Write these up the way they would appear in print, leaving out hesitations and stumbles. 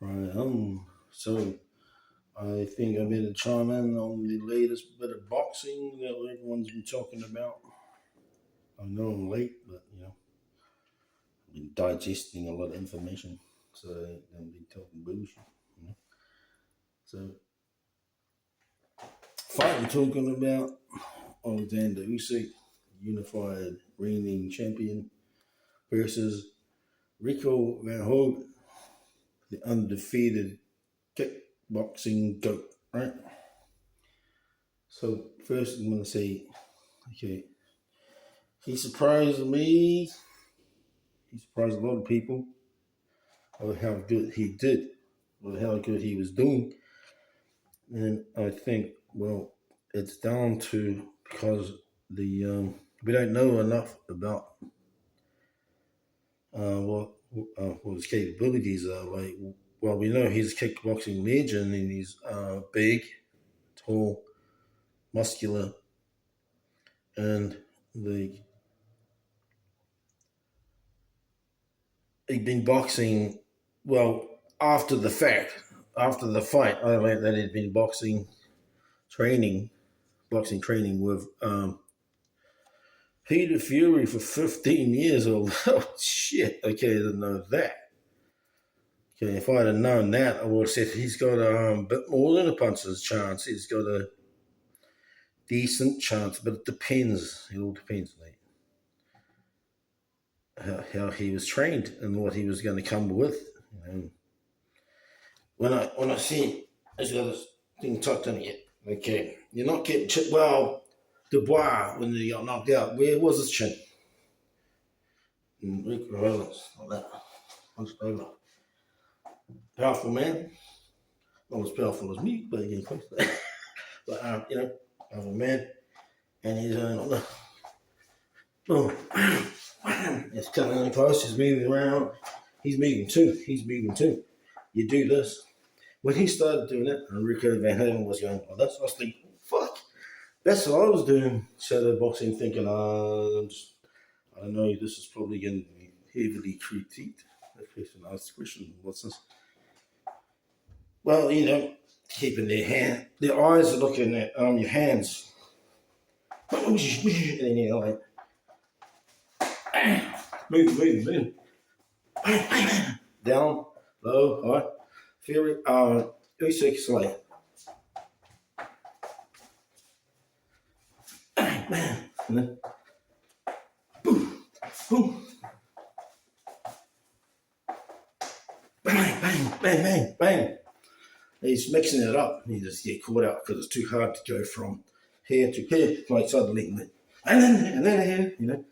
Right. So I think I better chime in on the latest bit of boxing that everyone's been talking about. I know I'm late, but I've been digesting a lot of information, so I've been talking bullshit. You know? So fight I'm talking about Alexander Usyk, unified reigning champion, versus Rico Verhoevan, the undefeated kickboxing goat. Right. So first I'm gonna say, okay, he surprised me. He surprised a lot of people of how good he did, or how good he was doing. And I think, well, it's down to because we don't know enough about what his capabilities are. Like, well, we know he's a kickboxing legend, and he's big, tall, muscular, and the he'd been boxing. Well, after the fact, after the fight, I learned that he'd been training, boxing training with Peter Fury for 15 years old. Oh, shit. Okay, I didn't know that. Okay, if I'd have known that, I would have said he's got a bit more than a puncher's chance. He's got a decent chance, but it depends. It all depends, mate. How he was trained and what he was going to come with. When I see this other thing tucked in here, okay, you're not getting well. Dubois, when he got knocked out, where was his chin? Rick Rollins, like that. Once over. Powerful man. Not as powerful as me, but again, close. But powerful man, and he's boom, it's coming in close. He's moving around. He's moving too. He's moving too. You do this. When he started doing it, and Rico Van Houten was going, oh, that's, I was thinking, fuck. That's what I was doing, shadow boxing, thinking, I don't know, this is probably going to be heavily critiqued. That person asked the question, what's this? Well, keeping their eyes are looking at your hands. And then like, move. Down, low, high. Fury, Usyk's like, and then, boom, boom, bang. He's mixing it up. He just get caught out because it's too hard to go from here to here, like suddenly, and then here.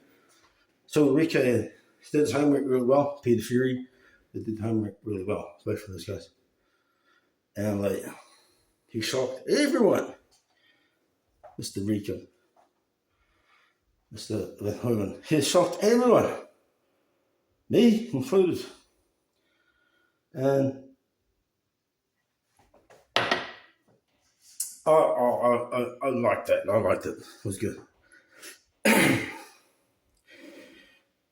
So Rico did his homework really well. Peter Fury did homework really well, both of those guys. And like, he shocked everyone. Mr. Rico, Mr. Verhoeven, he shocked everyone, me included. And I liked that. I liked it. It was good.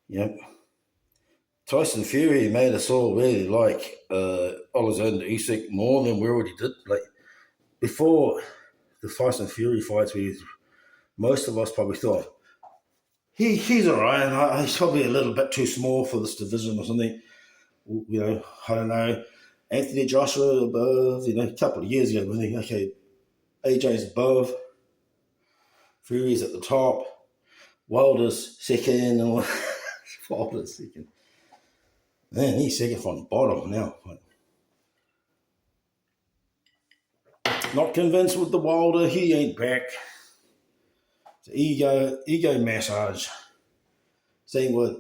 Yep. Tyson Fury made us all really like Alexander Usyk more than we already did. Like before the Tyson Fury fights, most of us probably thought he's all right. He's probably a little bit too small for this division or something. I don't know. Anthony Joshua above, a couple of years ago, we think, okay, AJ's above, Fury's at the top, Wilder's second, or Wilder's second. Man, he's second from the bottom now. Not convinced with the Wilder. He ain't back. It's ego massage. Same with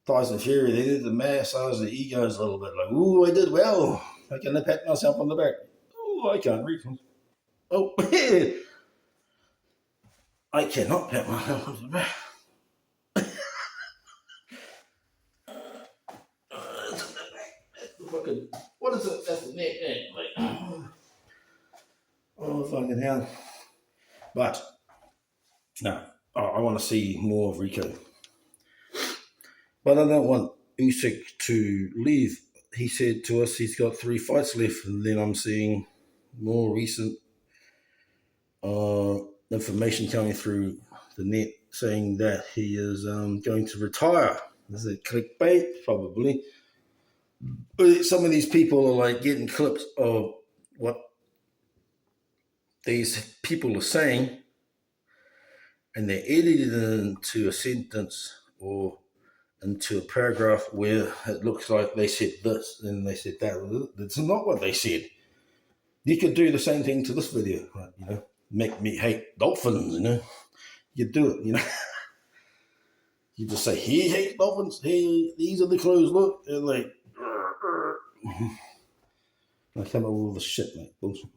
Tyson Fury. They did the massage the egos a little bit. Like, ooh, I did well. I can pat myself on the back. Oh, I can't reach him. Oh, I cannot pat myself on the back. What is it? That's the neck. Oh, fucking hell. But, no, I want to see more of Rico. But I don't want Usyk to leave he said to us he's got 3 fights left, and then I'm seeing more recent information coming through the net saying that he is going to retire. Is it clickbait? Probably. But some of these people are like getting clips of what these people are saying, and they're edited into a sentence or into a paragraph where it looks like they said this and they said that. That's not what they said. You could do the same thing to this video, right? You know, make me hate dolphins. You know, you do it. You know, you just say he hates dolphins. Hey, these are the clothes. Look, and like, I come up with all the shit, mate. Bullshit.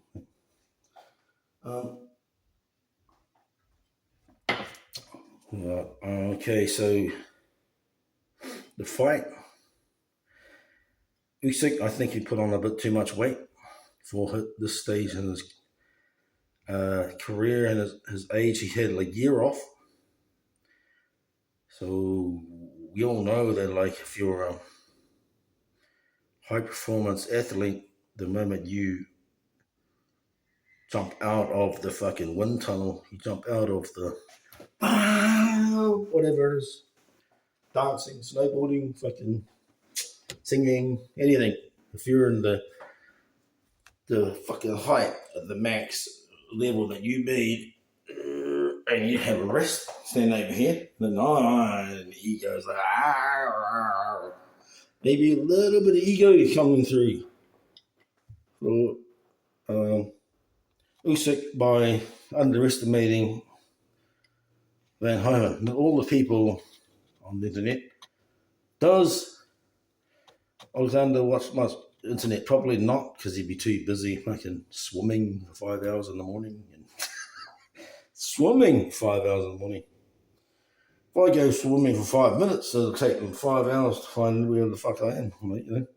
Yeah, okay, so the fight, Usyk, I think he put on a bit too much weight for this stage in his career and his age. He had a year off. So we all know that, like, if you're a high performance athlete, the moment you jump out of the fucking wind tunnel, you jump out of the whatever it is, dancing, snowboarding, fucking singing, anything. If you're in the fucking height of the max level that you made, and you have a rest, stand over here, and he goes like, maybe a little bit of ego coming through. So, Usyk, by underestimating Verhoevan, all the people on the internet, does Alexander watch much internet? Probably not, because he'd be too busy fucking swimming for 5 hours in the morning. And swimming 5 hours in the morning. If I go swimming for 5 minutes, it'll take them 5 hours to find where the fuck I am, mate, you know.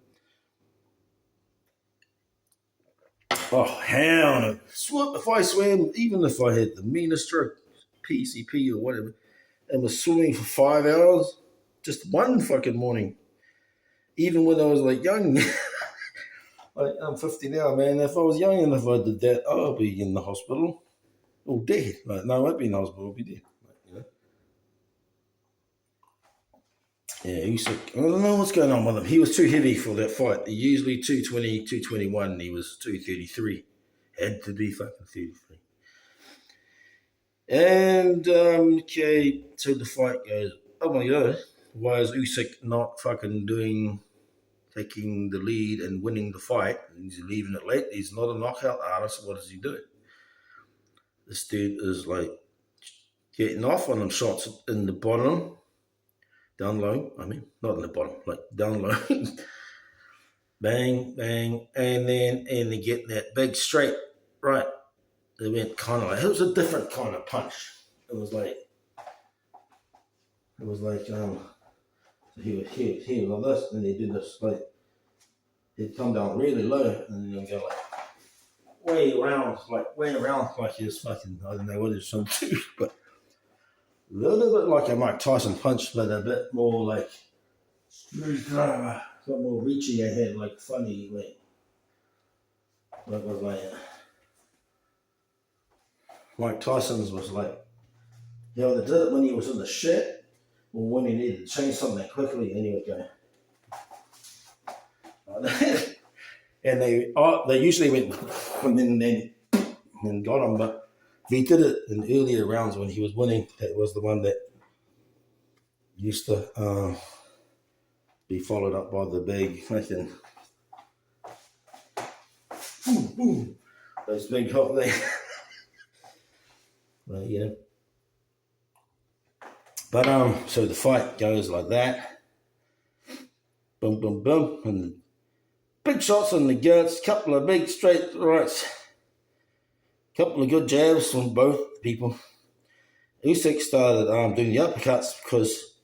Oh, hell no. If I swam, even if I had the meanest stroke, PCP or whatever, and was swimming for 5 hours, just one fucking morning, even when I was like young, like, I'm 50 now, man. If I was young and if I did that, I'll be in the hospital or dead. Like, no, I won't be in the hospital, I'll be dead. Like, you know? Yeah, Usyk, I don't know what's going on with him. He was too heavy for that fight. Usually 220, 221, he was 233. Had to be fucking 33. And, okay, so the fight goes, oh my God, why is Usyk not fucking taking the lead and winning the fight? He's leaving it late. He's not a knockout artist. What is he doing? This dude is like getting off on them shots in the bottom, down low. I mean, not in the bottom, like down low. Bang, bang, and then getting that big straight right. It went kind of like, it was a different kind of punch. It was like he was here like this, and he did this like, he'd come down really low, and then he'd go like way around like he was fucking, I don't know what he was trying to do, but a little bit like a Mike Tyson punch, but a bit more like got more reachy ahead, like funny, like it was like Mike Tyson's was like, you know, they did it when he was in the shit, or when he needed to change something quickly, and he would go. And they usually went and then got him, but he did it in earlier rounds when he was winning. That was the one that used to be followed up by the big fucking those big hot things. But yeah. But so the fight goes like that. Boom, boom, boom, and big shots in the guts, couple of big straight rights, couple of good jabs from both people. Usyk started doing the uppercuts because,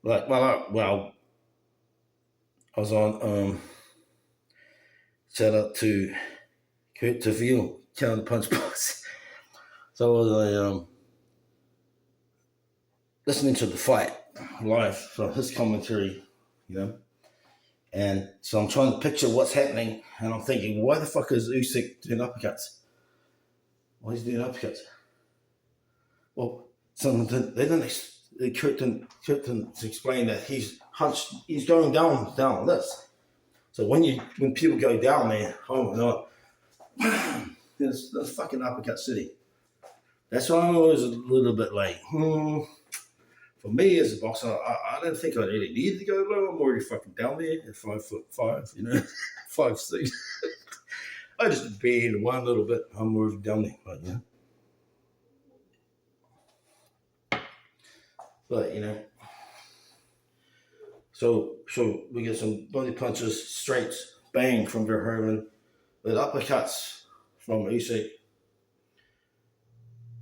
like, I was on shout out to Kurt Taville, Counter Punch Boss. So I was listening to the fight live from his commentary, you know, And so I'm trying to picture what's happening, and I'm thinking, why the fuck is Usyk doing uppercuts? Why is he doing uppercuts? Well, Kurt didn't explain that he's hunched, he's going down like this. So when people go down there, oh my god, there's fucking uppercut city. That's why I'm always a little bit like, for me as a boxer, I don't think I really need to go low. I'm already fucking down there at 5'5", 5'6". I just bend one little bit. I'm already down there, But so we get some body punches, straights, bang from Verhoevan, with uppercuts from Usyk.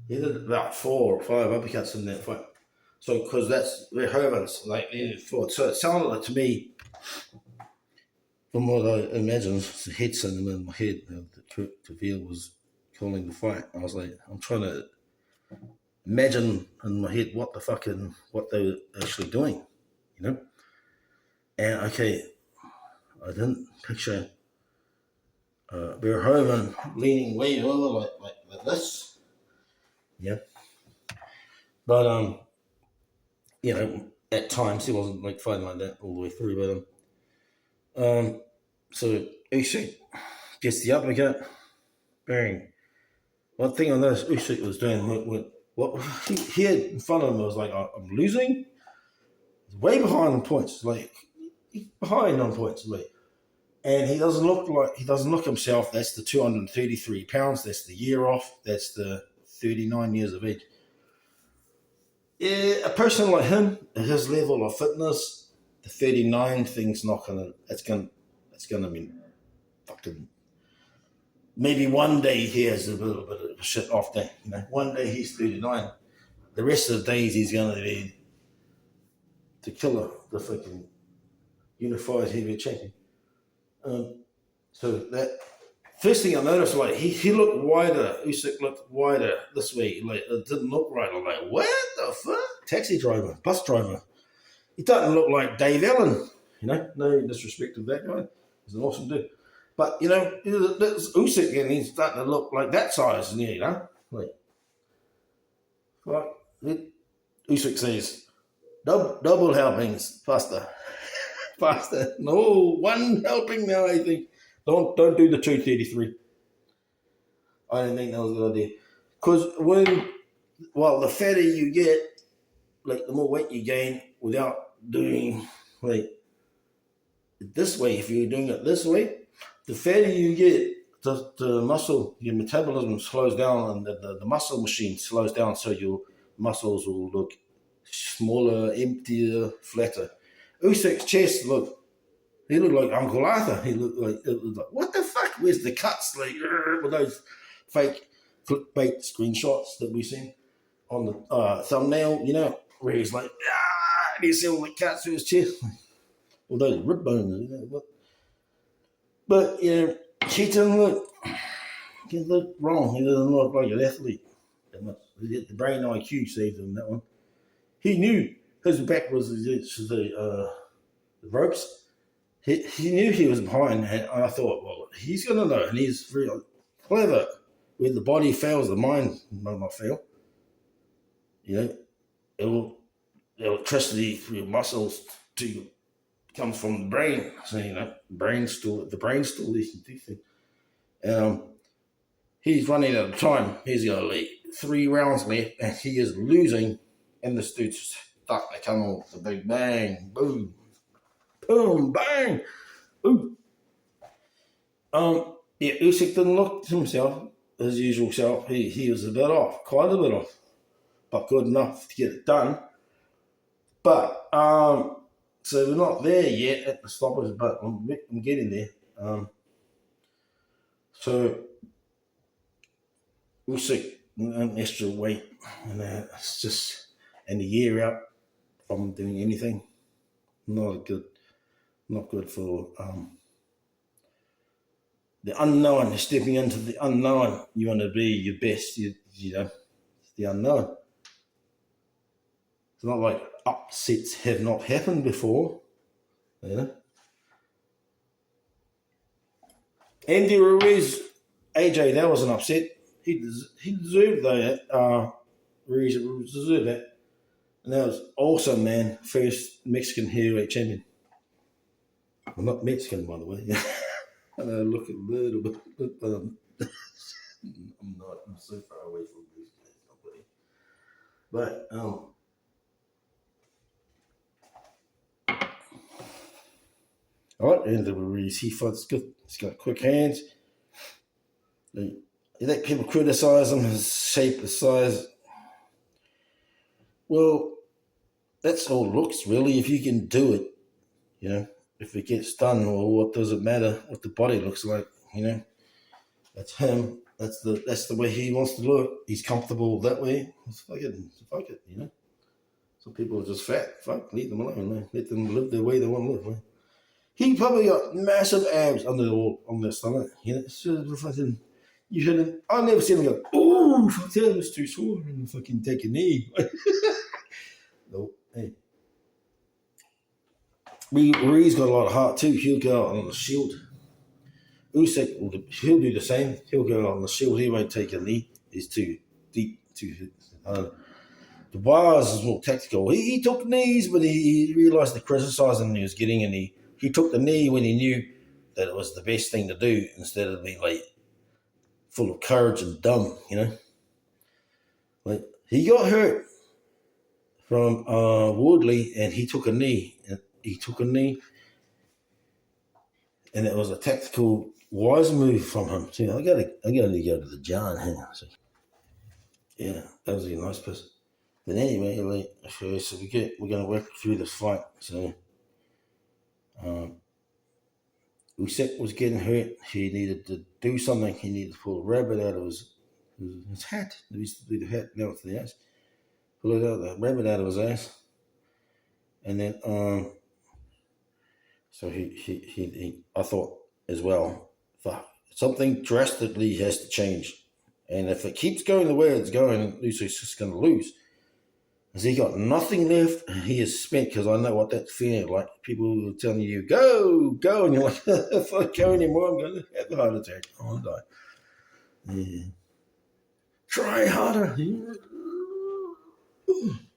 He did about 4 or 5 uppercuts in that fight. So, because that's Verhoeven's like fought. So it sounded like to me, from what I imagined, the head cinema in my head that Kurt Taville was calling the fight. I was like, I'm trying to imagine in my head what they were actually doing, And okay, I didn't picture Verhoeven leaning way over like this, But at times he wasn't like fighting like that all the way through. But so Usyk gets the uppercut, bang. One thing I noticed Usyk was doing what he had in front of him was like, I'm losing. He's way behind on points, like he's behind on points, and he doesn't look himself. That's the 233 pounds. That's the year off. That's the 39 years of age. Yeah, a person like him at his level of fitness, the 39 thing's not gonna. It's gonna be fucking. Maybe one day he has a little bit of a shit off day. One day he's 39. The rest of the days he's gonna be the killer, the fucking unified heavyweight champion. So that first thing I noticed, like he looked wider. Usyk looked wider this way. Like it didn't look right. I'm like, what the fuck? Taxi driver, bus driver. He doesn't look like Dave Allen. No disrespect to that guy. He's an awesome dude. But that's Usyk, and he's starting to look like that size. Like Usyk says, double helpings, faster. Faster. No, one helping now, I think. Don't do the 233. I didn't think that was a good idea. Because the fatter you get, like the more weight you gain without doing like this way, if you're doing it this way, the fatter you get, the muscle, your metabolism slows down, and the muscle machine slows down, so your muscles will look smaller, emptier, flatter. Usyk's chest he looked like Uncle Arthur. He looked like, it was like, what the fuck? Where's the cuts? Like, with those fake clickbait screenshots that we've seen on the thumbnail, where he's like, and you see all the cuts through his chest. All those rib bones, But, he didn't look wrong. He doesn't look like an athlete that much. The brain IQ saved him that one. He knew his back was the ropes. He knew he was behind, and I thought, well, he's going to know, and he's very clever. When the body fails, the mind will not fail. The electricity through your muscles comes from the brain. So the brain's still these things. He's running out of time. He's got like 3 rounds left, and he is losing. And this dude's starting to come off the big bang, boom. Boom, bang, ooh. Usyk didn't look to himself, his usual self. He was a bit off, quite a bit off, but good enough to get it done. But so we're not there yet at the stoppers, but I'm getting there. So Usyk an extra weight, and it's just a year out from doing anything. Not good for the unknown. Stepping into the unknown. You want to be your best. It's the unknown. It's not like upsets have not happened before. Andy Ruiz, AJ, that was an upset. He deserved that. Ruiz deserved that. And that was awesome, man. First Mexican heavyweight champion. Well, not Mexican, by the way. I look a little bit, but I'm not. I'm so far away from this. But all right, Andy Ruiz, he fights good. He's got quick hands. You let people criticize him, his shape, his size. Well, that's all looks really. If you can do it, you know, if it gets done, well, what does it matter what the body looks like? You know, that's him. That's the way he wants to look. He's comfortable that way. Fuck it. You know, some people are just fat. Fuck, leave them alone. Man. Let them live the way they want to live. Man. He probably got massive abs on their stomach. You know, so fucking. You hit him. I never seen him go. Oh, fuck that! It's too sore. And fucking take a knee. No, hey. Ruiz got a lot of heart too. He'll go out on the shield. Usyk, he'll do the same. He'll go out on the shield. He won't take a knee. He's too deep. The Wires is more tactical. He took knees, but he realised the criticising he was getting, and he took the knee when he knew that it was the best thing to do instead of being like full of courage and dumb, you know. Like he got hurt from Woodley, and he took a knee. And it was a tactical, wise move from him. See, I gotta go to the John. Hang on. So, yeah, that was a nice person. But anyway, so we're gonna work through this fight. So, Usyk was getting hurt. He needed to do something. He needed to pull a rabbit out of his hat. He used to do the hat now to the ass. Pull the rabbit out of his ass, and then so I thought as well, fuck, something drastically has to change. And if it keeps going the way it's going, Usyk's just going to lose. Because he got nothing left. He is spent, because I know what that feeling like. People are telling you, go, and you're like, if I go anymore, I'm going to have a heart attack. I'll die. Yeah. Try harder.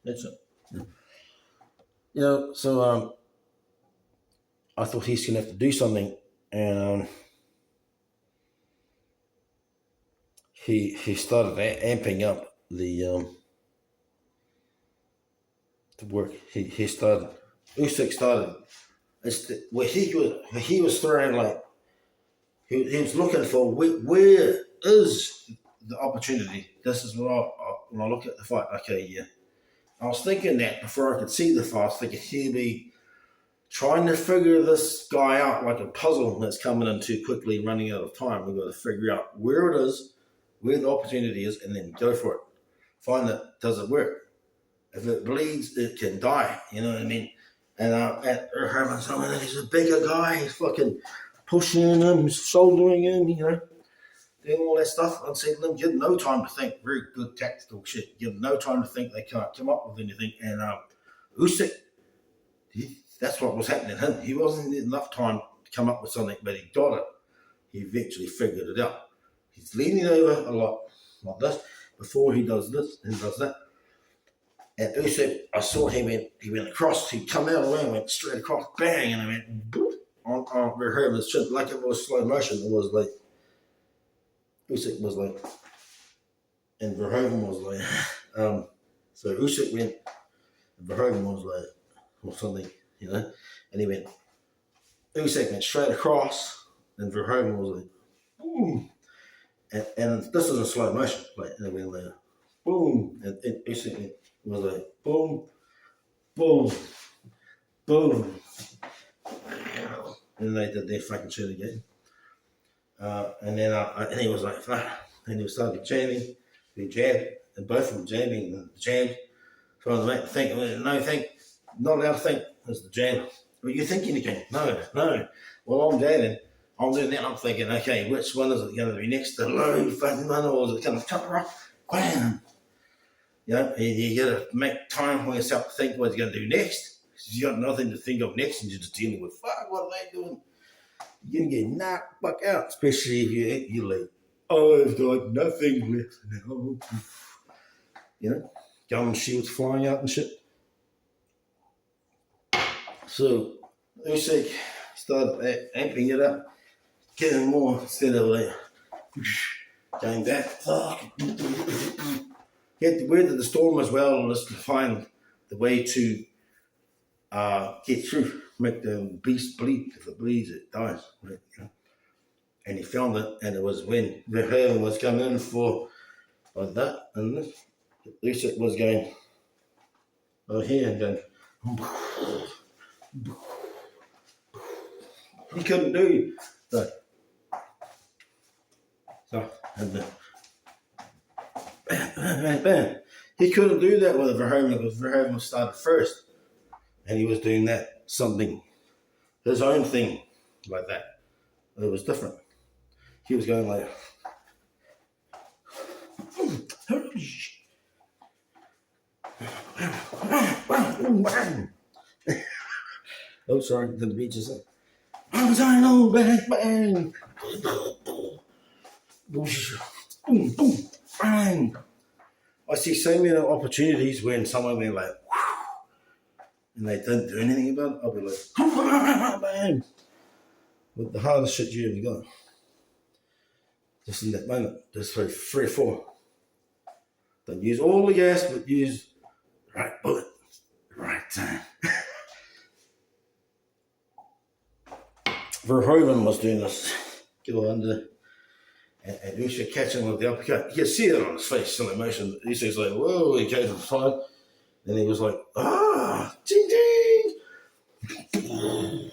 That's it. You know, so I thought he's going to have to do something. And he started amping up the work. He started. Usyk started. Where he was throwing like he was looking for where is the opportunity. This is what when I look at the fight. Okay, yeah. I was thinking that before I could see the fight. I was thinking he'd be trying to figure this guy out like a puzzle that's coming in too quickly, running out of time. We've got to figure out where it is, where the opportunity is, and then go for it. Find it. Does it work? If it bleeds, it can die. You know what I mean? And at Verhoevan, he's a bigger guy. He's fucking pushing him, shouldering him, you know, doing all that stuff. I'd say to them, give them no time to think. Very good tactical shit. Give them no time to think. They can't come up with anything. And Usyk, that's what was happening to him. He wasn't enough time to come up with something, but he got it. He eventually figured it out. He's leaning over a lot like this. Before he does this, he does that. And Usyk, I saw him, he went across, he'd come out of the way and went straight across, bang, and I went boop, on Verhoeven's chin, like it was slow motion. It was like, Usyk was like, and Verhoeven was like, so Usyk went, and Verhoeven was like, or something, you know, and he went, Usyk went straight across, and Verhoeven was like, boom, and this is a slow motion, like, and it went like, boom, and Usyk was like, boom, boom, boom. And they did their fucking shit again. And then and he was like, fuck. And he was starting jamming. He jabbed. And both of them jamming and jammed. Trying to make the think. No, think. Not allowed to think. It's the jam. Well, you're thinking again. No. Well, I'm jamming. I'm doing that. I'm thinking, okay, which one is it going to be next? The low fucking one, or is it going to come right? Bam. You know, you got to make time for yourself to what you're going to do next. You got nothing to think of next, and you're just dealing with, fuck, what are they doing? you're gonna get knocked back out, especially if you're like, oh, I've got nothing left now. You know, gum shields flying out and shit. So Usyk started amping it up, getting more instead of like going back. He had to weather the storm as well, just to find the way to get through, make the beast bleed. If it bleeds, it dies. Right? You know? And he found it, and it was when Verhoevan was coming in for like that, and this. Usyk was going over here and going. He couldn't do that. So, and bam. He couldn't do that with Verhoevan because Verhoeven started first, and he was doing that something, his own thing, like that. It was different. He was going like. Oh, sorry, the beach is like. Oh, bang, bang. Boom, boom, bang. I see so many opportunities when someone went like, and they didn't do anything about it. I'll be like, bang. With the hardest shit you ever got. Just in that moment, just for 3 or 4. Don't use all the gas, but use the right bullet, the right time. Verhoeven was doing this. Go under, and Usyk catch him with the uppercut. You can see it on his face, still emotion. Usyk's like, whoa, he came to the side. And he was like, ding, ding.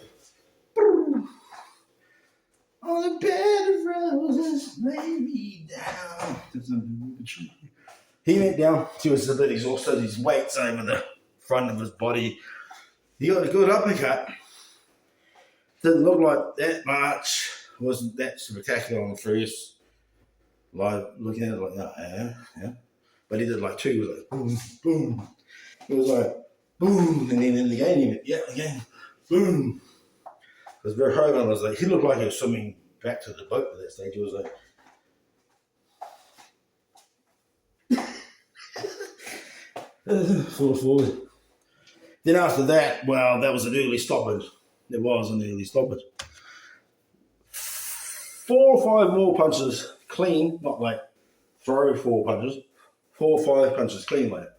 On the bed of roses, lay me down. He went down. He was a bit exhausted. His weight's over the front of his body. He got a good uppercut. Didn't look like that much. Wasn't that spectacular on the first. Live looking at it like that, yeah. But he did like 2. He was like boom, boom. It was like boom, and then in the game he went, yeah, again, boom. Because Verhoeven was like, he looked like he was swimming back to the boat at that stage. He was like, full forward. Then after that, well, that was an early stoppage. There was an early stoppage. 4 or 5 more punches clean, not like throw 4 punches. 4 or 5 punches clean, like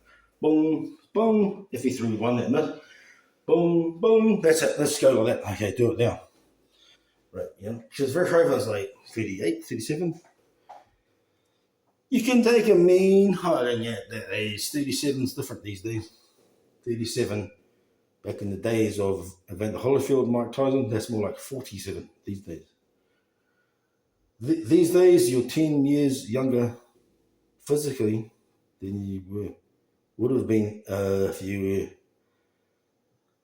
boom, boom. If he threw one, that missed. Boom, boom. That's it. Let's go like that. Okay, do it now. Right, yeah. Because Verhoeven's like 38, 37. You can take a mean hiding at that age. 37's different these days. 37 back in the days of Evander Holyfield, Mike Tyson, that's more like 47 these days. These days, you're 10 years younger physically than you would have been if you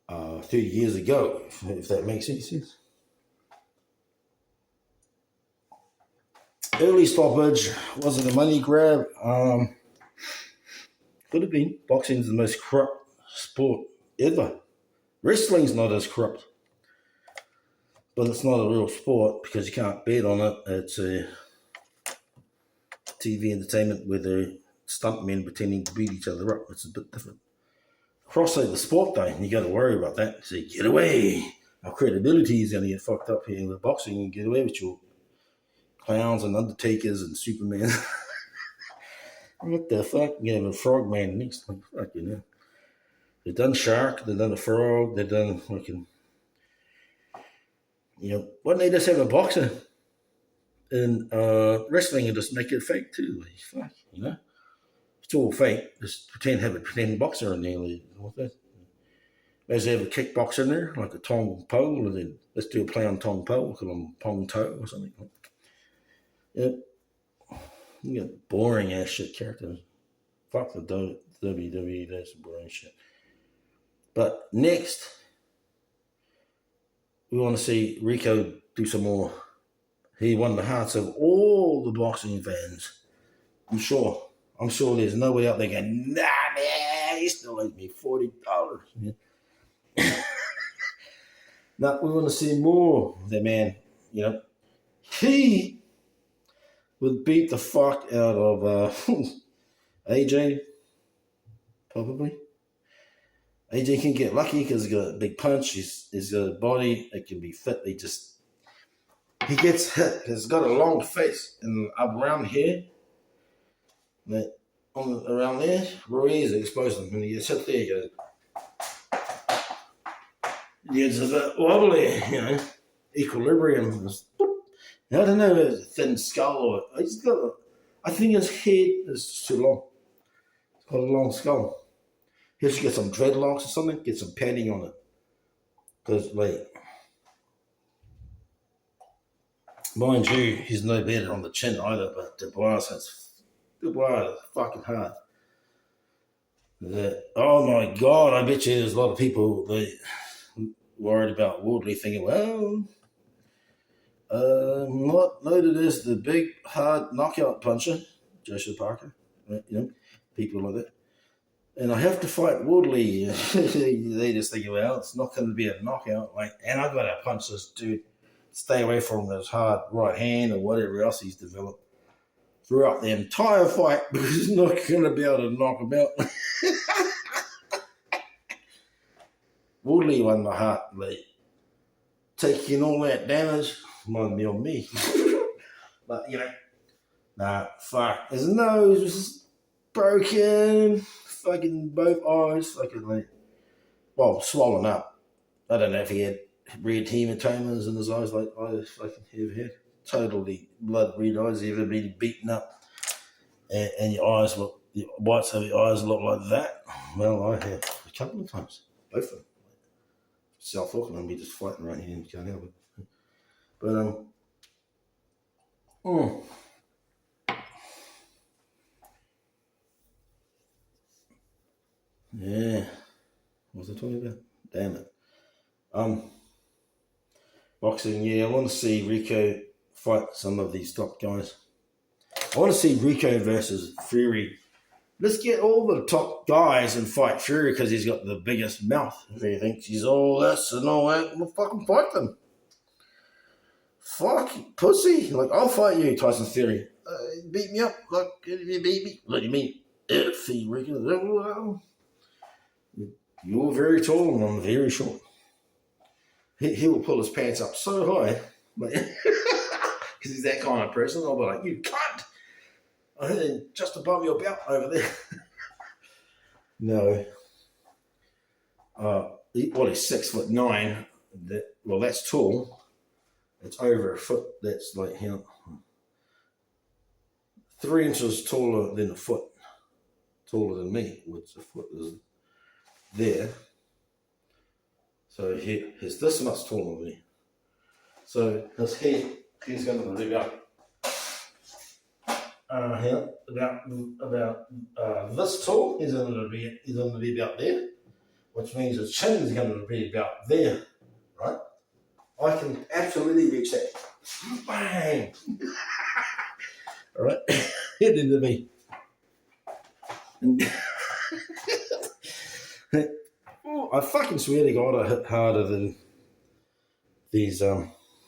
were 30 years ago, if that makes any sense. Early stoppage, wasn't a money grab. Could have been. Boxing's the most corrupt sport ever. Wrestling's not as corrupt, but it's not a real sport because you can't bet on it. It's a TV entertainment where the stuntmen pretending to beat each other up. It's a bit different. Cross-side the sport though, you got to worry about that. Say, get away. Our credibility is going to get fucked up here with boxing and get away with your clowns and Undertakers and Superman. What the fuck? You have a frogman next. Like, fuck, you know. They've done shark, they've done a frog, they've done fucking, you know, why don't they just have a boxer in wrestling and just make it fake too? Like, fuck, you know? It's all fake. Just have a pretend boxer in there. Like, what's that? Maybe have a kickboxer in there, like a Tong Po, and then let's do a play on Tong Po, call them Pong Toe or something. Yep. You got boring ass shit characters. Fuck the WWE, that's boring shit. But next, we want to see Rico do some more. He won the hearts of all the boxing fans. I'm sure there's nobody out there going, nah, man, you still owe me $40. Yeah. Now, we want to see more of that man you know, he would beat the fuck out of AJ, probably. AJ can get lucky because he's got a big punch. He's got a body. It can be fit. He gets hit. He's got a long face and up around here. That around there, Ruiz exposed him. When he gets hit there, he gets a bit wobbly, equilibrium. I don't know if it's a thin skull or I think his head is too long. It's got a long skull. He should get some dreadlocks or something, get some padding on it. Because, mind you, he's no better on the chin either, but Dubois is fucking hard. Oh my God, I bet you there's a lot of people that worried about Woodley thinking, well, not noted as the big, hard knockout puncher, Joshua Parker, people like that. And I have to fight Woodley. They just think, well, it's not going to be a knockout. And I've got to punch this dude, stay away from his hard right hand or whatever else he's developed throughout the entire fight because he's not going to be able to knock him out. Woodley won the heart, taking all that damage, might be on me. But, nah, fuck. His nose was broken. Fucking both eyes, swollen up. I don't know if he had red hematomas in his eyes like I fucking have had. Totally blood red eyes, ever been beaten up. And your eyes look, the whites of your eyes look like that. Well, I have a couple of times. Both of them. South Auckland, we just fighting right here in Canada. But, yeah. What was I talking about? Damn it. Boxing, yeah, I want to see Rico fight some of these top guys. I want to see Rico versus Fury. Let's get all the top guys and fight Fury because he's got the biggest mouth. If he thinks he's all this and all that, we'll fucking fight them. Fuck, pussy. I'll fight you, Tyson Fury. Beat me up. If you beat me. What do you mean? If he Rico. You're very tall and I'm very short. He will pull his pants up so high. Because he's that kind of person. I'll be like, you cunt! Just above your belt over there. No. He's 6'9". That's tall. It's over a foot. That's 3 inches taller than a foot. Taller than me, which a foot is there. So he's this much taller than me. So his head, he's going to be up. About this tall. He's going to be about there, which means his chin is going to be about there, right? I can absolutely reach that. Bang! All right, hit into me. I fucking swear to God, I hit harder than these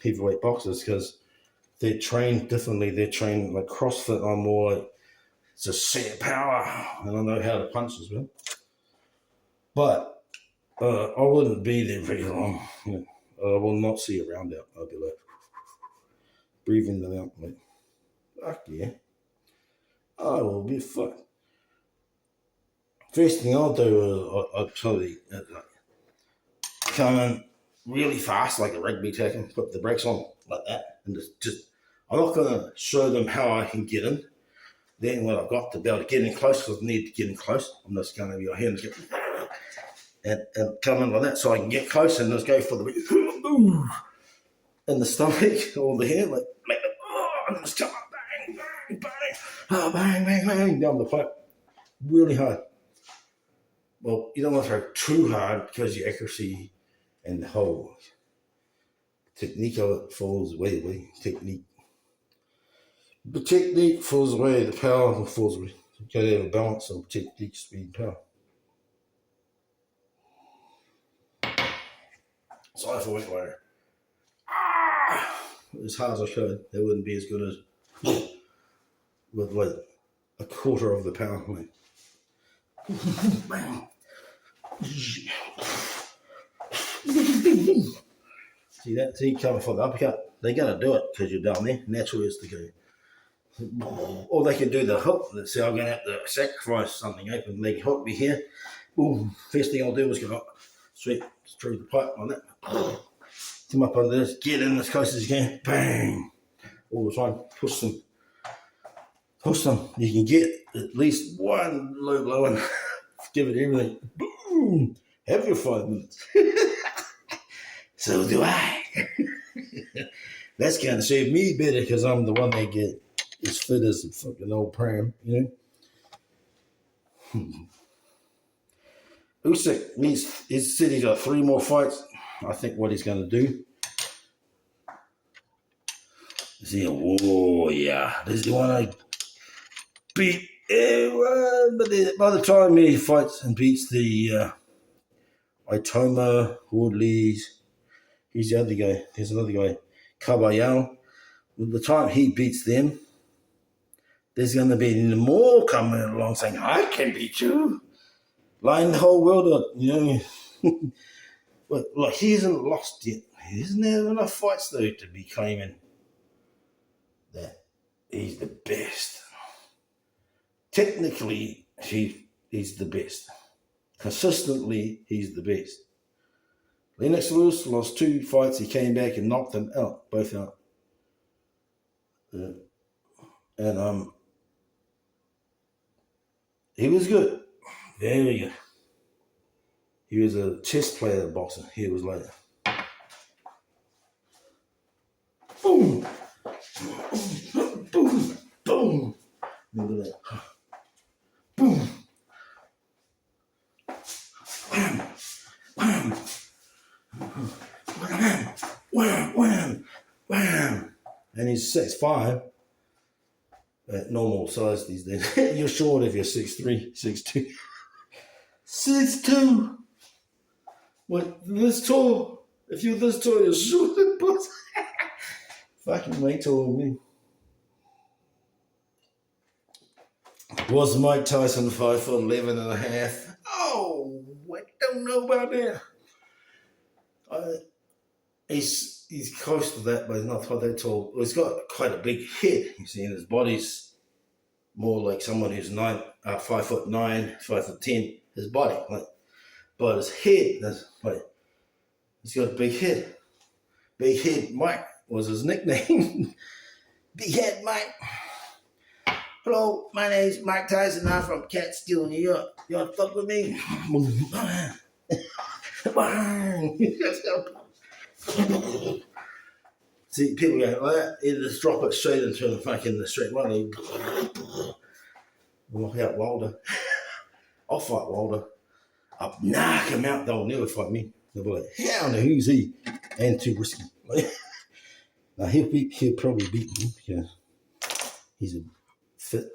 heavyweight boxers because they're trained differently. They're trained like CrossFit. I'm more it's a set power, and I know how to punch as well. But I wouldn't be there very long. I will not see a round out. I'll be breathing them out. Fuck yeah. I will be fucked. First thing I'll do is I'll probably come in really fast like a rugby tackle, put the brakes on like that, and just I'm not going to show them how I can get in. Then when I've got to be able to get in close, because I need to get in close, I'm just going to be here and come in like that so I can get close and just go for the in the stomach or the head, and just come up, bang, bang, bang, bang, bang, bang, down the pipe, really hard. Well, you don't want to throw too hard because your accuracy and the whole technique of it falls away. The technique falls away, the power falls away. You've got to have a balance of technique, speed, and power. Sorry for wet water. as hard as I could. They wouldn't be as good as with like a quarter of the power. Like, bam. See that? See, coming for the uppercut. They're going to do it because you're down there. Naturally, it's the go. Or they can do the hook. See, I'm going to have to sacrifice something open. They can hook me here. Boom. First thing I'll do is go straight through the pipe on that. Come up under this. Get in as close as you can. Bang. All the time. Push them. Push them. You can get at least one low blow and give it everything. Boom. Have your 5 minutes. So do I. That's going to save me better because I'm the one that get as fit as a fucking old pram, you know? Usyk he said he's got 3 more fights. I think what he's going to do is he a warrior. This is the one I beat everyone. But by the time he fights and beats the Itoma, Woodley's, he's the other guy. There's another guy, Caballero. By the time he beats them, there's going to be more coming along saying, I can beat you. Line the whole world up, you know. But like, he hasn't lost yet. He doesn't have enough fights, though, to be claiming that he's the best. Technically, he's the best. Consistently, he's the best. Lennox Lewis lost 2 fights. He came back and knocked them out, both out. And he was good. Very good. He was a chess player boxer. He was like, boom, boom, boom. Look at that. Boom. Wham, wham, wham, wham, wham, wham. And he's 6'5". At normal size these days. You're short if you're 6'3", 6'2". 6'2". What, this tall? If you're this tall, you're short. Fucking way taller than me. Was Mike Tyson 5'11" and a half? Oh, I don't know about that. He's close to that, but he's not quite that tall. He's got quite a big head, you see, and his body's more like someone who's 5'9", 5'10". His body, like, but his head, that's like, he's got a big head. Big Head Mike was his nickname. Big Head Mike. Hello, my name's Mike Tyson. I'm from Catskill, New York. You want to fuck with me? See, people go like that. They just drop it straight into the fucking straight line. Walk out Wilder. I'll fight Wilder. I'll knock him out. They'll never fight me. They'll be like, hell no, who's he? And too risky. Now he'll probably beat me because he's a fit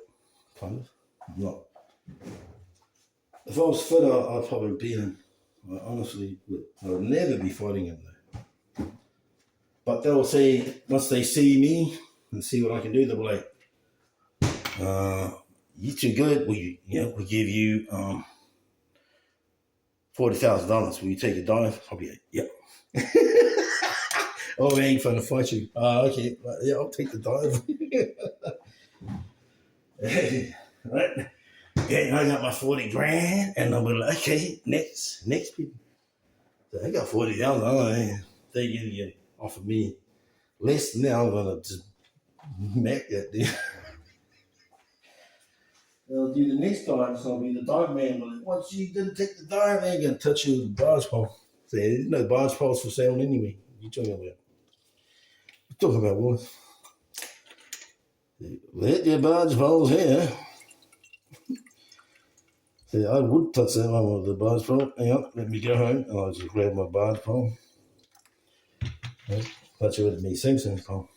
kind of. I'm not. If I was fit, I'd probably beat him. I honestly would. I would never be fighting him though. But they'll say, once they see me and see what I can do, they'll be like, you too good. We give you $40,000. Will you take a dive? I'll be like, yep. Oh, we ain't fun to fight you. Okay, yeah, I'll take the dive. Right. Yeah, I got my 40 grand, and I'll be like, okay, next people. So I got 40,000. They you offer me less than that, I'm gonna just make that deal. They'll do the next dive, it's gonna be the dive man. But once you didn't take the dive, they ain't gonna touch you with the barge pole. So there's no barge poles for sale anyway. What you talking about? Talking about what? Let your barge poles here. See, I would touch that one with the barge pole. Hang on, let me go home and I'll just grab my barge pole. Touch it with me Simpson pole.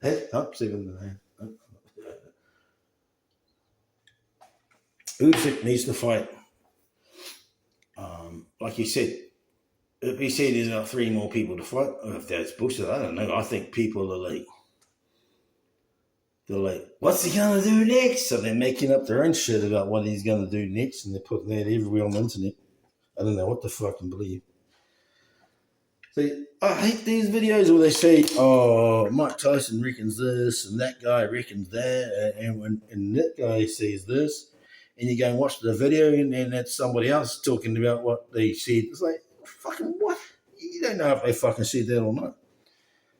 Hey, up, 7 Usyk needs to fight. Like you said, if he said there's got 3 more people to fight, or if that's bullshit, I don't know. I think people are like, they're like, what's he gonna do next? So they're making up their own shit about what he's gonna do next, and they're putting that everywhere on the internet. I don't know what to fucking believe. See, I hate these videos where they say, "Oh, Mike Tyson reckons this, and that guy reckons that," and that guy says this, and you go and watch the video, and that's somebody else talking about what they said. It's like, fucking what? You don't know if they fucking said that or not.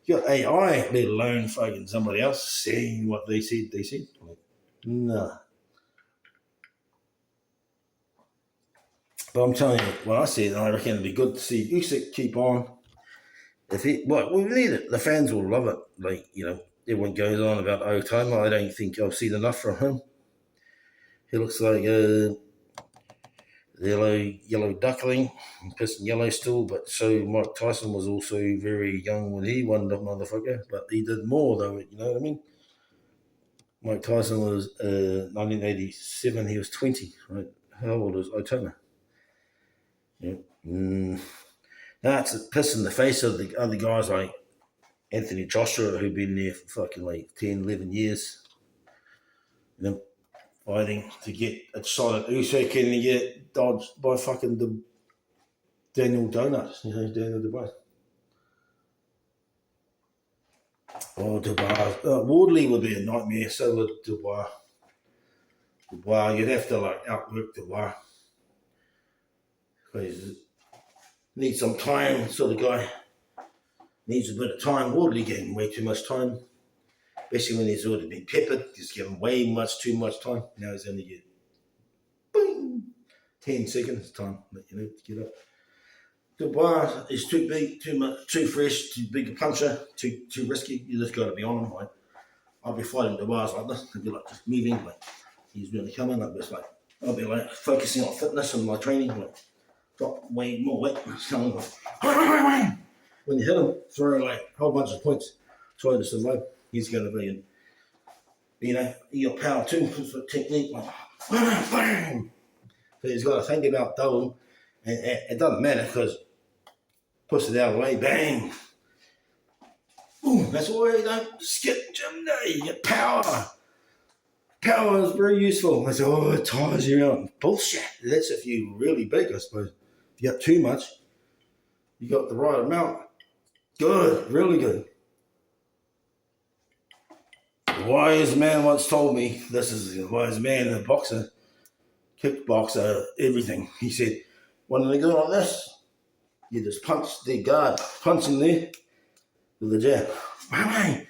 You got AI, let alone fucking somebody else saying what they said. They said, like, nah. But I'm telling you, when I said, I reckon it'd be good to see Usyk keep on. If he, well, we need it. The fans will love it. Like, everyone goes on about Otama. I don't think I've seen enough from him. He looks like a yellow duckling, pissing yellow still. But so Mike Tyson was also very young when he won the motherfucker. But he did more though. You know what I mean? Mike Tyson was 1987. He was 20. Right? How old is Otama? Yeah. That's a piss in the face of the other guys like Anthony Joshua, who've been there for fucking like 10, 11 years. Fighting to get a shot at Usyk and to get dodged by fucking the Daniel Donuts, Daniel Dubois. Oh, Dubois. Wardley would be a nightmare, so would Dubois. Dubois, you'd have to like outwork Dubois. Need some time, sort of guy. Needs a bit of time. Wardley getting way too much time. Especially when he's already been peppered. He's given way too much time. Now he's only get boom, 10 seconds time, to get up. Dubois is too big, too much, too fresh, too big a puncher, too risky. You just got to be on him. Like, I'll be fighting Dubois like this. I'll be like just moving, like he's really coming. I'll be like focusing on fitness and my training, like drop way more weight. Like, when you hit him, throw like a whole bunch of points, try to survive. He's going to be in. You got power too, for technique. Like, bang. So he's got to think about double. And it doesn't matter because push it out of the way, bang. Ooh, that's why you don't skip gym day. You get power. Power is very useful. They say, it tires you out. Bullshit. That's if you're really big, I suppose. If you got too much, you got the right amount. Good, really good. A wise man once told me, this is a wise man, a boxer, kickboxer, everything. He said, when they go like this, you just punch the guard, punch in there with the jab. Bang,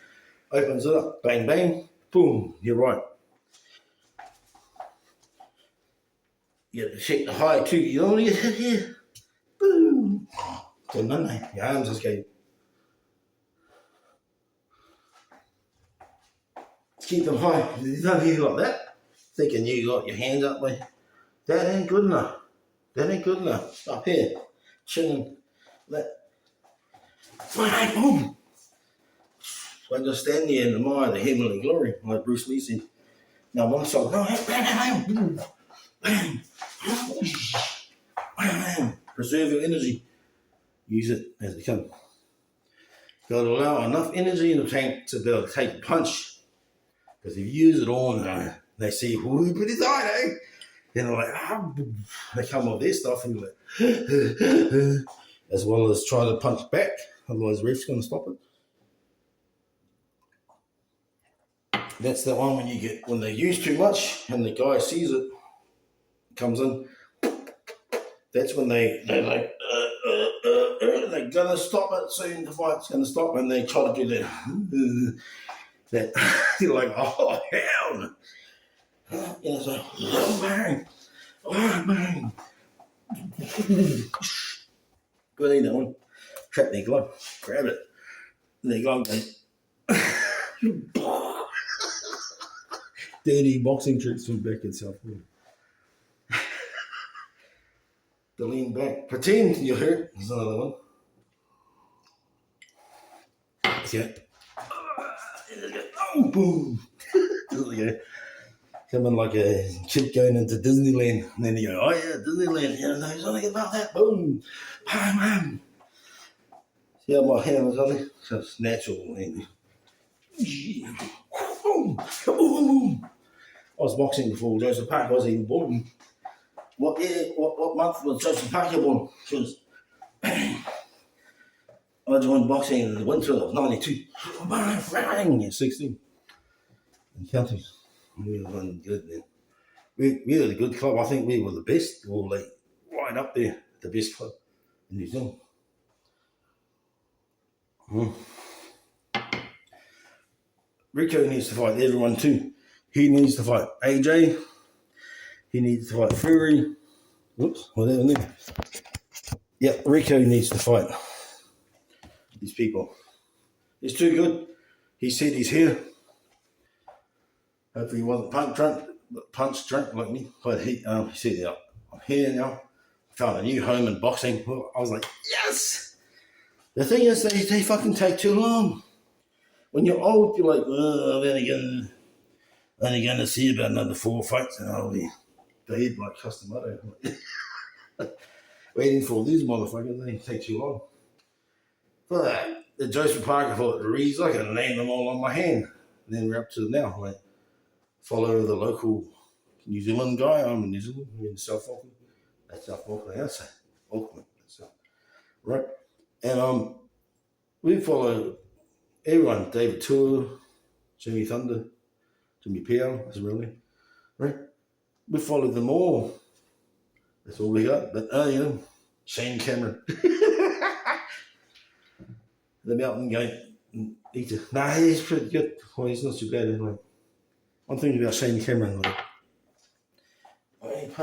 opens it up, bang, bang, boom, you're right. You have to check the height too. You don't want to get hit here. Boom. So none, your arms just go. Keep them high. You don't hear like that. Thinking you got your hands up, like that ain't good enough. That ain't good enough. Up here, chin, that. Boom. So I just stand there and admire the heavenly glory, like Bruce Lee said. Now one side, no, bang, bang, bang. Preserve your energy. Use it as it comes. Got to allow enough energy in the tank to be able to take a punch. Because if you use it all and they see who put his eye, eh? Then they're like, they come with their stuff and like, as well as try to punch back. Otherwise, the ref's going to stop it. That's the one when they use too much and the guy sees it, comes in. That's when they're like, they're gonna stop it soon. The fight's gonna stop, and they try to do that. You're like, oh hell! It's like, oh bang, bang. Good either one. Trap their glove, grab it, and their glove goes. Dirty boxing tricks from back in South Korea. The lean back. Pretend you're hurt. There's another one. Yeah. Oh, boom. Coming like a kid going into Disneyland, and then you go, oh yeah, Disneyland, you know, something about that, boom, bam, bam. See how my hand was on it? So it's natural. And boom, boom. I was boxing before Joseph Parker was even born. What month was Joseph Parker born? Because I joined boxing in the winter of '92. Bang, at 16. In counties. We were running good then. We had a good club. I think we were the best. We were like right up there, the best club in New Zealand. Rico needs to fight everyone too. He needs to fight AJ. He needs to fight Fury. Whoops, whatever. Yeah, Rico needs to fight these people. He's too good. He said he's here. Hopefully he wasn't punch drunk like me. But he said, yeah, I'm here now. I found a new home in boxing. I was like, yes! The thing is, they fucking take too long. When you're old, you're like, oh, I'm only going to see about another 4 fights and I'll be dead like Customato. Waiting for these motherfuckers, they take too long. But the Joseph Parker fought the Reeds, I can name them all on my hand. And then we're up to now. Like, follow the local New Zealand guy. I'm in New Zealand, I'm in South Auckland. That's South Auckland, that's Auckland. Right? And we follow everyone, David Tua, Jimmy Thunder, Jimmy Piao, that's really, right? We followed them all. That's all we got. But, you know, Shane Cameron. The mountain guy. Nah, he's pretty good. Well, he's not too bad anyway. I'm thinking about Shane Cameron. Like, I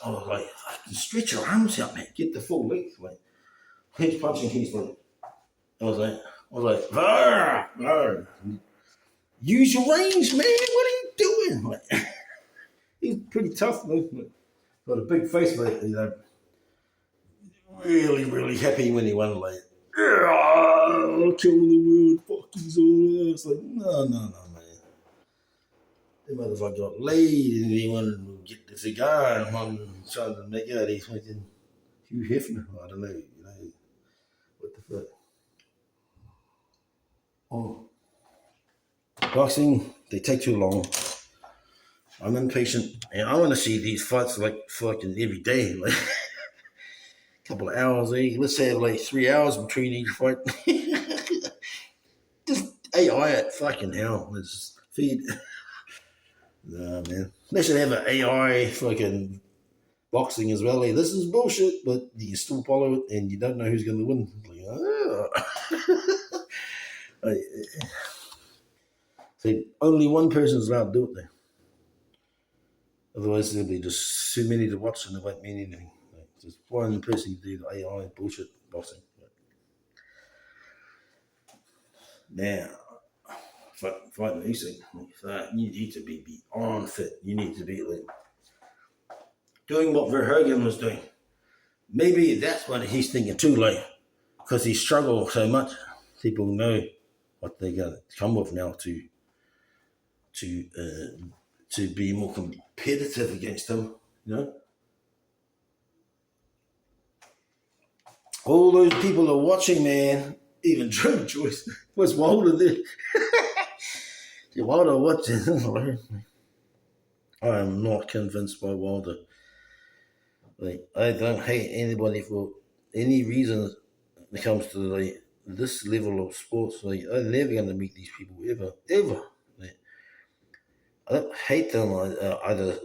was like, stretch your arms out, man. Get the full length. Like, he's punching, he's like, I was like, Var, Var. Use your range, man. What are you doing? Like, he's pretty tough, though. Got a big face, but you know, really, really happy when he won. Like, I'll kill the world, fuck his all ass. Like, no, man. The motherfucker got laid and he wanted to get the cigar and one trying to make out he's fucking Hugh Hefner. I don't know, you know, what the fuck. Oh. Boxing, they take too long. I'm impatient and I want to see these fights like fucking every day. Like, a couple of hours, let's have like 3 hours between each fight. Just AI it, fucking hell. Let's feed. Nah, man. They should have an AI fucking boxing as well. Like, this is bullshit, but you still follow it and you don't know who's going to win. Like, see, only one person's allowed to do it there. Otherwise, there'll be just too many to watch and there won't mean anything. Like, just one person to do the AI bullshit boxing. Now, fighting Usyk, you need to be beyond fit. You need to be like doing what Verhoevan was doing. Maybe that's what he's thinking too, like, because he struggled so much. People know what they're gonna come with now to be more competitive against him. You know, all those people are watching, man. Even Joe Joyce was Wilder there. Wilder watching. I am not convinced by Wilder. Like, I don't hate anybody for any reason when it comes to like this level of sports. Like, I'm never gonna meet these people ever. Like, I don't hate them. I just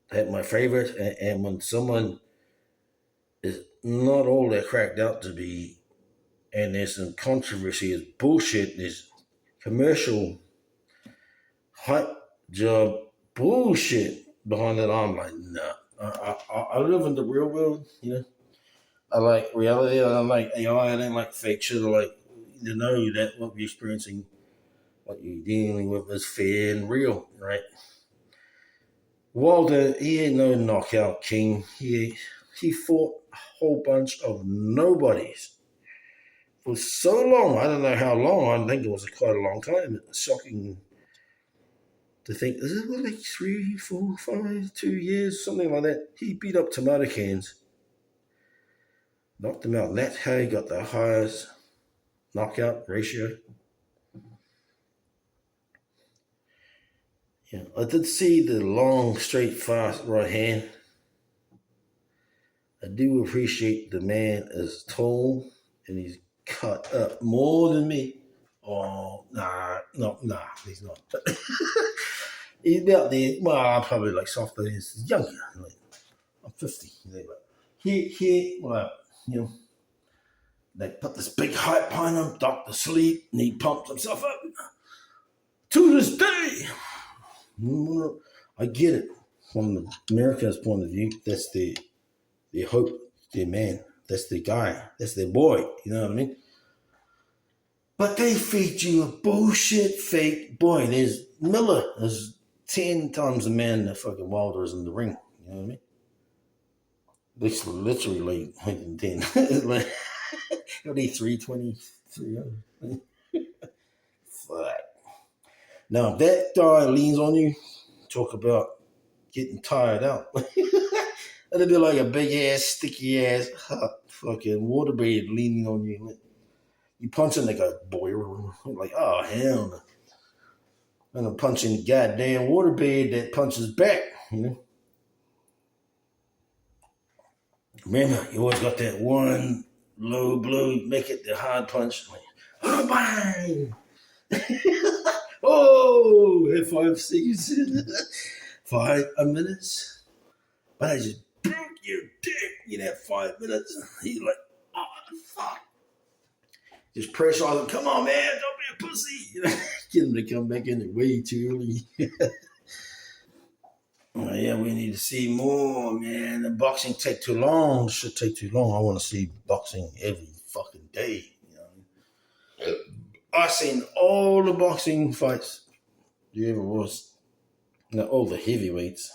hate my favorite, and when someone is not all they're cracked out to be, and there's some controversy, there's bullshit, there's commercial hype job bullshit behind it. I'm like, nah. I live in the real world, you know. I like reality. I don't like AI. I don't like fake shit. I like to know that what we're experiencing, what you're dealing with, is fair and real, right? Wilder, he ain't no knockout king. He fought a whole bunch of nobodies for so long. I don't know how long. I think it was quite a long time. It's shocking to think, is it like 3, 4, 5, 2 years, something like that? He beat up tomato cans, knocked them out. And that's how he got the highest knockout ratio. Yeah, I did see the long, straight, fast right hand. I do appreciate the man is tall and he's cut up more than me. Oh, nah, he's not. He's about there. Well, I'm probably like softer. He's younger. Like, I'm 50. Well, they put this big hype on him, doctor sleep, and he pumped himself up. To this day, I get it from America's point of view. That's the hope, their man. That's the guy. That's their boy. You know what I mean? But they feed you a bullshit fake boy. There's Miller is 10 times the man that fucking Wilder is in the ring. You know what I mean? It's literally like 110. Like, only 320, 300. Fuck. Now, if that guy leans on you, talk about getting tired out. It'll be like a big ass, sticky ass, hot fucking waterbed leaning on you. Like, you punch him, they go, boy. I'm like, oh, hell no. And I'm punching the goddamn waterbed that punches back, you know? Remember, you always got that one low blow, make it the hard punch. Like, oh, bang! Oh, had 5 seconds. 5 minutes. But I just broke your dick in that 5 minutes. He's like, oh, fuck. Just pressurize him. Come on, man. Don't be a pussy. Get him to come back in there way too early. Oh, yeah, we need to see more, man. The boxing take too long. It should take too long. I want to see boxing every fucking day. You know? I've seen all the boxing fights there ever was. All the heavyweights.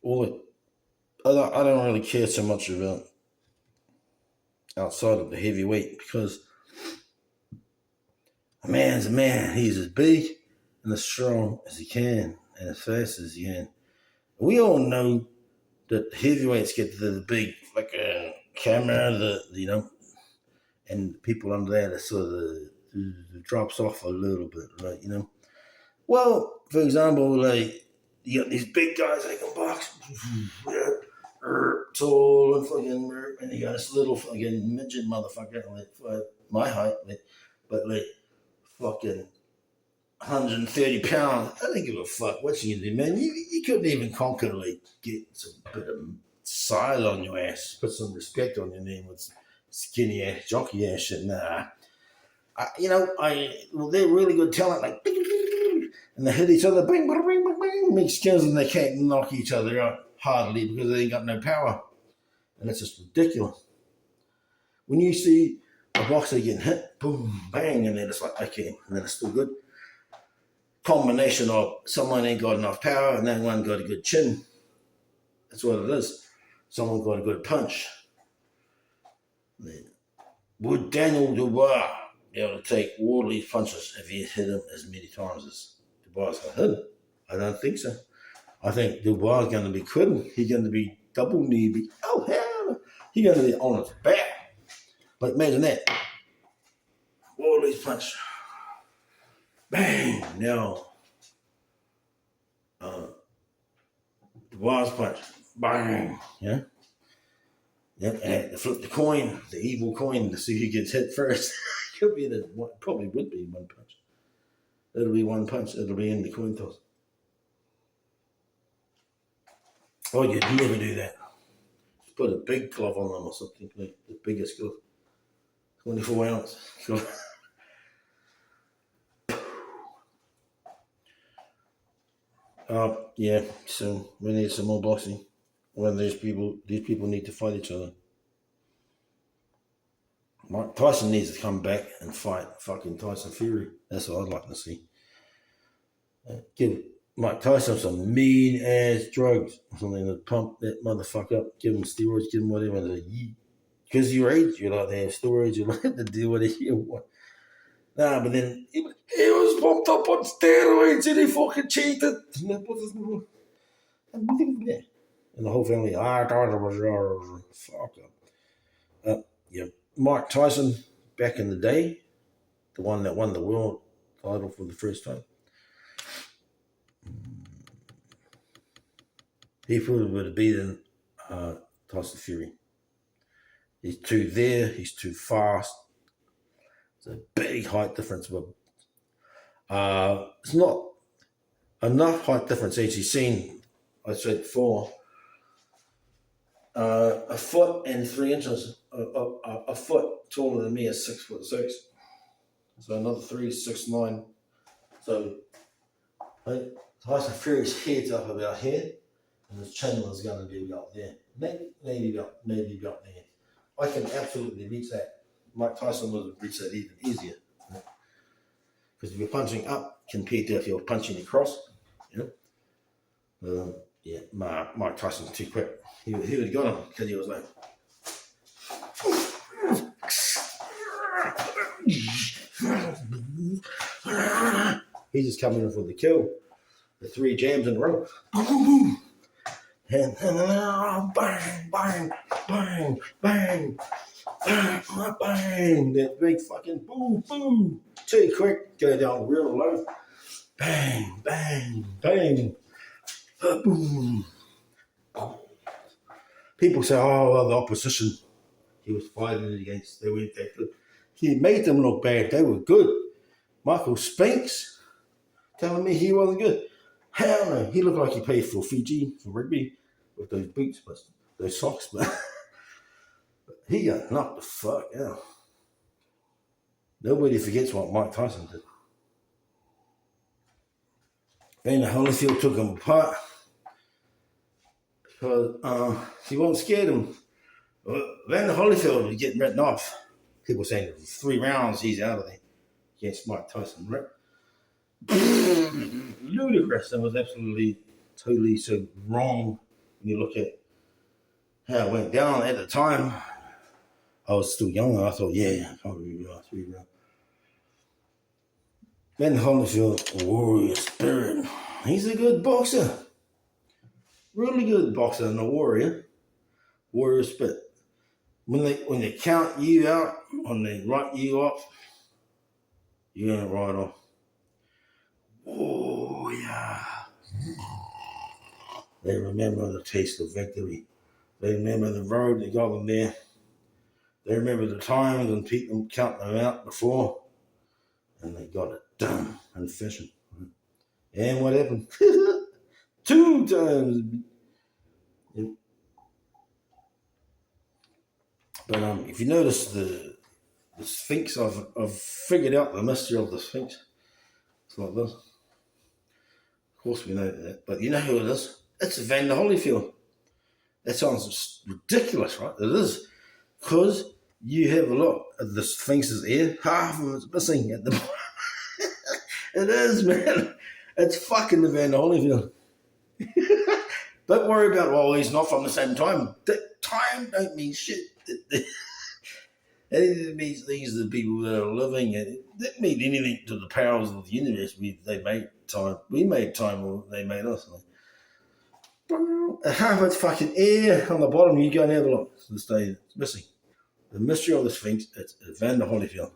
I don't really care so much about outside of the heavyweight because a man's a man. He's as big and as strong as he can and as fast as he can. We all know that heavyweights get the big like camera, and the people under there that sort of drops off a little bit, like, you know. Well, for example, like you got these big guys that can box, tall and fucking, and you got this little fucking midget motherfucker, like my height, but like fucking 130 pounds. I don't give a fuck what you can do, man. You couldn't even conquer, like, get some bit of size on your ass, put some respect on your name with skinny ass, jockey ass shit. Nah. They're really good talent, like, and they hit each other, bang, bang, bang, bang, bang, make skills, and they can't knock each other out hardly because they ain't got no power. And it's just ridiculous. When you see a boxer getting hit, boom, bang, and then it's like, okay, and then it's still good. Combination of someone ain't got enough power and then one got a good chin. That's what it is. Someone got a good punch. Would Daniel Dubois be able to take Wardley's punches if he hit him as many times as Dubois got hit? I don't think so. I think Dubois is going to be quitting. He's going to be double knee. Oh, hell. He's going to be on his back. Like, imagine that. Wardley's punch. Bang! Now, Dubois punch. Bang! Yeah? Yep, and had to flip the coin, the evil coin, to see who gets hit first. Probably would be one punch. It'll be one punch. It'll be in the coin toss. Oh, you'd never do that. Just put a big glove on them or something, like the biggest glove. 24 ounce. Yeah, so we need some more boxing. When these people need to fight each other. Mike Tyson needs to come back and fight fucking Tyson Fury. That's what I'd like to see. Give Mike Tyson some mean ass drugs, something to pump that motherfucker up. Give him steroids, give him whatever. Because you're age, you're allowed to have steroids, you're allowed to do whatever you want. Nah, but then he was popped up on steroids and he fucking cheated. And the whole family, fuck up. Yeah, Mike Tyson back in the day, the one that won the world title for the first time. He probably would have beaten Tyson Fury. He's too there. He's too fast. It's a big height difference, but it's not enough height difference as you've seen. I said before, a foot and 3 inches. A foot taller than me is 6'6". So another 3 is 6'9". So Tyson Fury's head's up about here, and his chin was going to be about there. Maybe about there. I can absolutely reach that. Mike Tyson would have reached that even easier. Because if you're punching up compared to if you're punching across, Mike Tyson's too quick. He would have got him because he was like, he's just coming in for the kill. The 3 jams in a row. And bang, bang, bang, bang, bang, bang. That big fucking boom, boom. Too quick. Go down real low. Bang, bang, bang. Boom. People say, the opposition he was fighting against, they weren't that good. He made them look bad. They were good. Michael Spinks telling me he wasn't good. Hell no. He looked like he played for Fiji, for rugby, with those boots, but those socks. But he got knocked the fuck out. Nobody forgets what Mike Tyson did. Then Holyfield took him apart because he wasn't scared of him. Then Holyfield was getting written off. People saying 3 rounds, he's out of there against Mike Tyson, right? Ludicrous. That was absolutely, totally so wrong when you look at how it went down at the time. I was still young, and I thought, probably 3 rounds. Ben Holyfield, warrior spirit. He's a good boxer. Really good boxer and a warrior. Warrior spirit. When they count you out, when they write you off, you're going to write off. Oh, yeah. They remember the taste of victory. They remember the road that got them there. They remember the times when people counted them out before, and they got it done and fishing. And what happened? 2 times. But if you notice the Sphinx, I've figured out the mystery of the Sphinx. It's like this. Of course we know that, but you know who it is? It's Evander Holyfield. That sounds ridiculous, right? It is, because you have a look at the Sphinx's ear. Half of it's missing at the bottom. It is, man. It's fucking Evander Holyfield. Don't worry about, he's not from the same time. That time don't mean shit. It means these are the people that are living. It didn't mean anything to the powers of the universe. They made time. We made time, or they made us. Half its fucking air on the bottom. You go and have a look. It's missing. The mystery of the Sphinx. It's Evander Holyfield.